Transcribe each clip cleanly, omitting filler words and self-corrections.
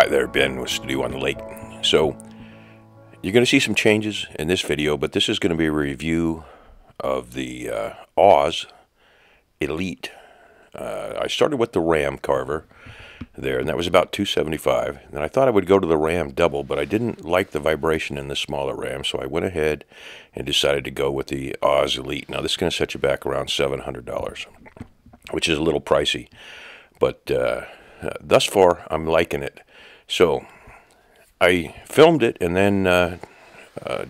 Hi there, Ben with Studio on the Lake. So you're going to see some changes in this video, but this is going to be a review of the Oz Elite. I started with the Ram carver there, and that was about $275. And I thought I would go to the Ram double, but I didn't like the vibration in the smaller Ram, so I went ahead and decided to go with the Oz Elite. Now this is going to set you back around $700, which is a little pricey, but thus far I'm liking it. So I filmed it and then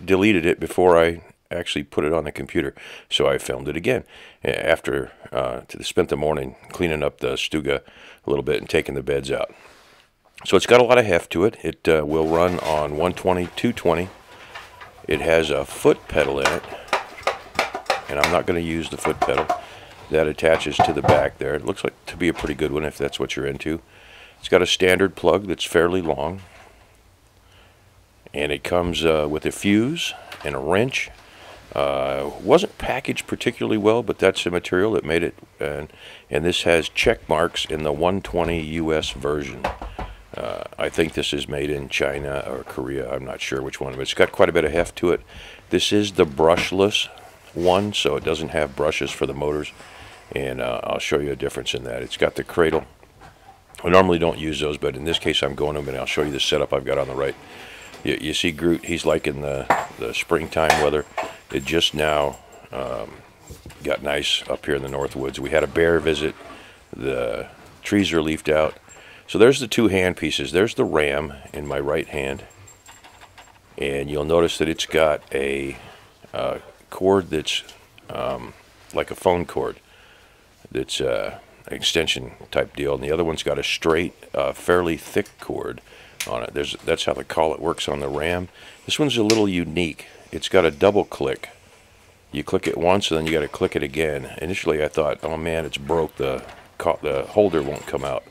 deleted it before I actually put it on the computer. So I filmed it again after spent the morning cleaning up the Stuga a little bit and taking the beds out. So it's got a lot of heft to it. It will run on 120, 220. It has a foot pedal in it, and I'm not going to use the foot pedal. That attaches to the back there. It looks like to be a pretty good one if that's what you're into. It's got a standard plug that's fairly long, and it comes with a fuse and a wrench. Wasn't packaged particularly well, but that's the material that made it, and this has check marks in the 120 US version. I think this is made in China or Korea. I'm not sure which one, but it's got quite a bit of heft to it. This is the brushless one, so it doesn't have brushes for the motors, and I'll show you a difference in that. It's got the cradle. I normally don't use those, but in this case I'm going to, and I'll show you the setup I've got on the right. You see Groot, he's liking the springtime weather. It just now got nice up here in the North Woods. We had a bear visit. The trees are leafed out. So there's the two hand pieces. There's the Ram in my right hand, and you'll notice that it's got a cord that's like a phone cord. That's extension type deal, and the other one's got a straight, fairly thick cord on it. That's how the collet works on the Ram. This one's a little unique. It's got a double click. You click it once, and then you got to click it again. Initially, I thought, oh man, it's broke. The holder won't come out.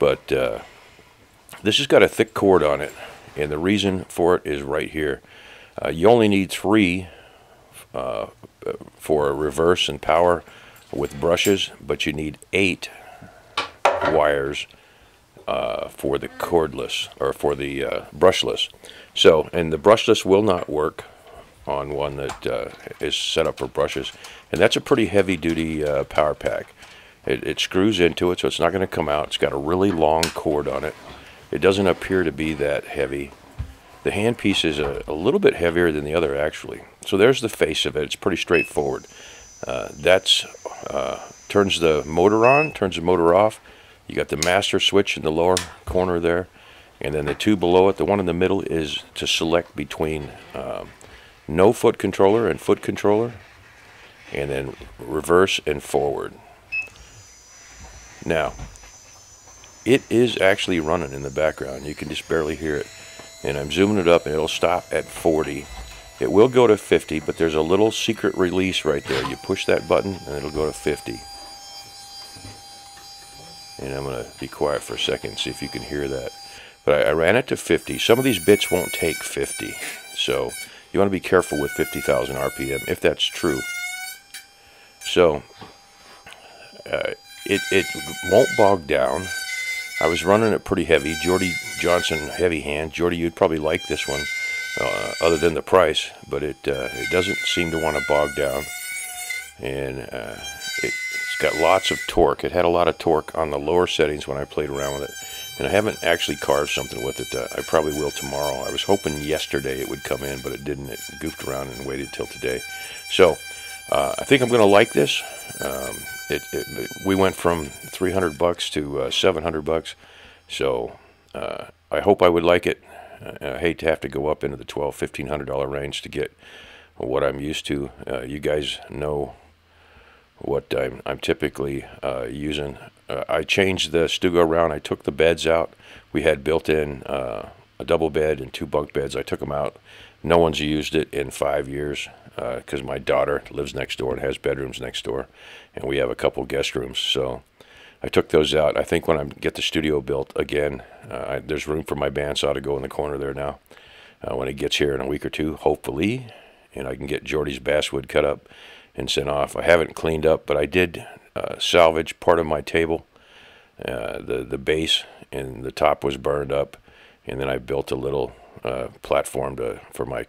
But this has got a thick cord on it, and the reason for it is right here. You only need 3 for reverse and power with brushes, but you need 8 wires for the cordless, or for the brushless. So, and the brushless will not work on one that is set up for brushes, and that's a pretty heavy-duty power pack. It screws into it, so it's not going to come out. It's got a really long cord on it. It doesn't appear to be that heavy. The handpiece is a little bit heavier than the other, actually. So there's the face of it. It's pretty straightforward. Turns the motor on, turns the motor off. You got the master switch in the lower corner there, and then the 2 below it. The one in the middle is to select between no foot controller and foot controller, and then reverse and forward. Now, it is actually running in the background. You can just barely hear it, and I'm zooming it up, and it'll stop at 40. It will go to 50, but there's a little secret release right there. You push that button, and it'll go to 50. And I'm going to be quiet for a second, see if you can hear that. But I ran it to 50. Some of these bits won't take 50, so you want to be careful with 50,000 RPM, if that's true. So, it won't bog down. I was running it pretty heavy. Jordy Johnson, heavy hand. Jordy, you'd probably like this one, other than the price, but it doesn't seem to want to bog down. And it's got lots of torque. It had a lot of torque on the lower settings when I played around with it. And I haven't actually carved something with it. I probably will tomorrow. I was hoping yesterday it would come in, but it didn't. It goofed around and waited till today. So I think I'm going to like this. We went from $300 to $700. So I hope I would like it. I hate to have to go up into the $1,200, $1,500 range to get what I'm used to. You guys know what I'm typically using. I changed the Stuga around. I took the beds out. We had built in a double bed and 2 bunk beds. I took them out. No one's used it in 5 years because my daughter lives next door and has bedrooms next door, and we have a couple guest rooms. So I took those out. I think when I get the studio built again, there's room for my bandsaw to go in the corner there now. When it gets here in a week or 2, hopefully, and I can get Jordy's basswood cut up and sent off. I haven't cleaned up, but I did salvage part of my table The base and the top was burned up, and then I built a little platform for my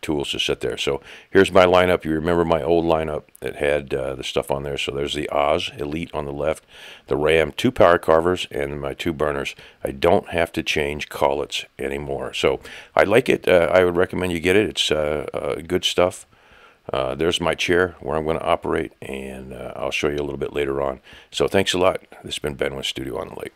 tools to sit there. So here's my lineup. You remember my old lineup that had the stuff on there. So there's the Oz Elite on the left, the Ram, 2 power carvers, and my 2 burners. I don't have to change collets anymore. So I like it. I would recommend you get it. It's good stuff. There's my chair where I'm going to operate, and I'll show you a little bit later on. So thanks a lot. This has been Ben with Studio on the Lake.